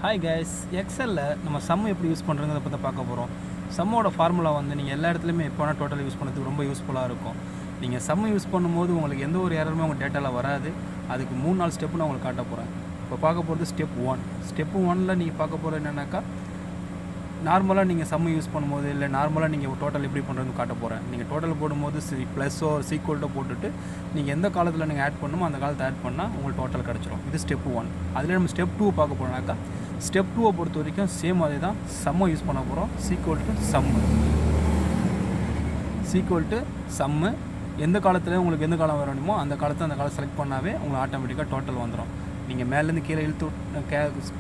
Hi guys, எக்ஸலில் நம்ம some எப்படி use பண்ணுறங்கிறத பற்றி பார்க்க போகிறோம். சம்மோட ஃபார்முலா வந்து நீங்கள் எல்லா இடத்துலையுமே எப்போ வேணால் டோட்டல் யூஸ் பண்ணுறதுக்கு ரொம்ப யூஸ்ஃபுல்லாக இருக்கும். நீங்கள் சம் யூஸ் பண்ணும்போது உங்களுக்கு எந்த ஒரு எரருமே உங்கள் டேட்டாவில் வராது. அதுக்கு 3-4 ஸ்டெப்பு நான் உங்களுக்கு காட்ட போகிறேன். இப்போ பார்க்க போகிறது ஸ்டெப் 1. ஸ்டெப் 1ல் நீங்கள் பார்க்க போகிறது என்னென்னாக்கா, நார்மலாக நீங்கள் சம் யூஸ் பண்ணும்போது இல்லை நார்மலாக நீங்கள் டோட்டல் எப்படி பண்ணுறதுன்னு காட்ட போகிறேன். நீங்கள் டோட்டல் போடும்போது ப்ளஸ்ஸோ சீக்வல்ட்டோ போட்டுட்டு நீங்கள் எந்த காலத்தில் நீங்கள் ஆட் பண்ணணுமோ அந்த காலத்தை ஆட் பண்ணால் உங்களுக்கு டோட்டல் கிடச்சிரும். இது ஸ்டெப் 1. அதில் நம்ம ஸ்டெப் 2 பார்க்க போகிறோம்னாக்கா, ஸ்டெப் 2 பொறுத்த வரைக்கும் சேம் அதே தான். சம்மை யூஸ் பண்ண போகிறோம். சீக்வல் டு சம்மு எந்த காலத்தில் உங்களுக்கு எந்த காலம் வரணுமோ அந்த காலம் செலக்ட் பண்ணாவே உங்களுக்கு ஆட்டோமேட்டிக்காக டோட்டல் வந்துடும். நீங்கள் மேலேருந்து கீழே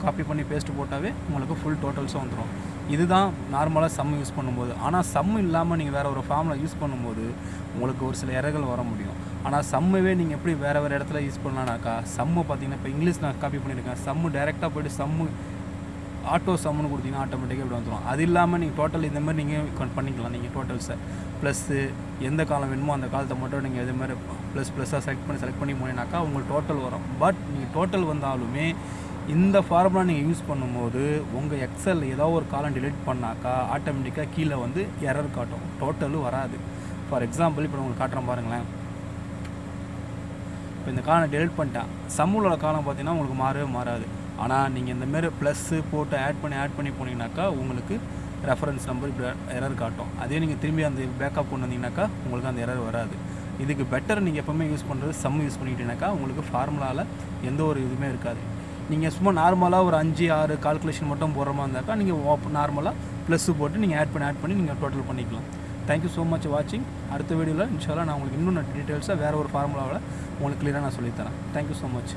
காப்பி பண்ணி பேஸ்ட்டு போட்டாவே உங்களுக்கு ஃபுல் டோட்டல்ஸும் வந்துடும். இதுதான் நார்மலாக சம் யூஸ் பண்ணும்போது. ஆனால் சம் இல்லாமல் நீங்கள் வேறு ஒரு ஃபார்மில் யூஸ் பண்ணும்போது உங்களுக்கு ஒரு சில எரர்கள் வர முடியும். ஆனால் சம்மவே நீங்கள் எப்படி வேறு இடத்துல யூஸ் பண்ணலான்னாக்கா, சம்மு பார்த்தீங்கன்னா இப்போ இங்கிலீஷ் நான் காப்பி பண்ணியிருக்கேன். சம்மு டேரெக்டாக போய்ட்டு சம்மு ஆட்டோ சம்முன்னு கொடுத்தீங்கன்னா ஆட்டோமேட்டிக்காக இப்படி வந்துடும். அது இல்லாமல் நீங்கள் டோட்டல் இந்த மாதிரி நீங்கள் பண்ணிக்கலாம். நீங்கள் டோட்டல்ஸை ப்ளஸ்ஸு எந்த காலம் வேணுமோ அந்த காலத்தை மட்டும் நீங்கள் இதே மாதிரி ப்ளஸ்ஸாக செலக்ட் பண்ணி போனீங்கன்னாக்கா உங்களுக்கு டோட்டல் வரும். பட் நீங்கள் டோட்டல் வந்தாலுமே இந்த ஃபார்முலா நீங்கள் யூஸ் பண்ணும்போது உங்கள் எக்ஸல் ஏதோ ஒரு காலம் டிலீட் பண்ணாக்கா ஆட்டோமேட்டிக்காக கீழே வந்து எரர் காட்டும், டோட்டலும் வராது. ஃபார் எக்ஸாம்பிள் இப்போ உங்களுக்கு காட்டுறேன் பாருங்களேன். இப்போ இந்த காலம் டெலிட் பண்ணிட்டேன். சம்முலோட காலம் பார்த்தீங்கன்னா உங்களுக்கு மாறாது. ஆனால் நீங்கள் இந்தமாரி ப்ளஸ்ஸு போட்டு ஆட் பண்ணி போனீங்கன்னாக்கா உங்களுக்கு ரெஃபரன்ஸ் நம்பர் இப்படி எரர் காட்டும். அதே நீங்கள் திரும்பி அந்த பேக்கப் கொண்டு வந்தீங்கன்னாக்கா உங்களுக்கு அந்த எரர் வராது. இதுக்கு பெட்டர் நீங்கள் எப்போவுமே யூஸ் பண்ணுறது சம் யூஸ் பண்ணிக்கிட்டீங்கன்னாக்கா உங்களுக்கு ஃபார்முலாவில் எந்த ஒரு இதுவுமே இருக்காது. நீங்கள் சும்மா நார்மலாக ஒரு 5-6 கால்குலேஷன் மட்டும் போடுற மாதிரி இருந்தாக்கா நீங்கள் நார்மலாக ப்ளஸ்ஸு போட்டு நீங்கள் ஆட் பண்ணி நீங்கள் டோட்டல் பண்ணிக்கலாம். தேங்க்யூ ஸோ மச் வாட்சிங். அடுத்த வீடியோவில் இன்ஷால்லா நான் உங்களுக்கு இன்னும் டீட்டெயில்ஸாக வேறு ஒரு ஃபார்முலாவில் உங்களுக்கு கிளியராக நான் சொல்லித்தரேன். Thank you so much.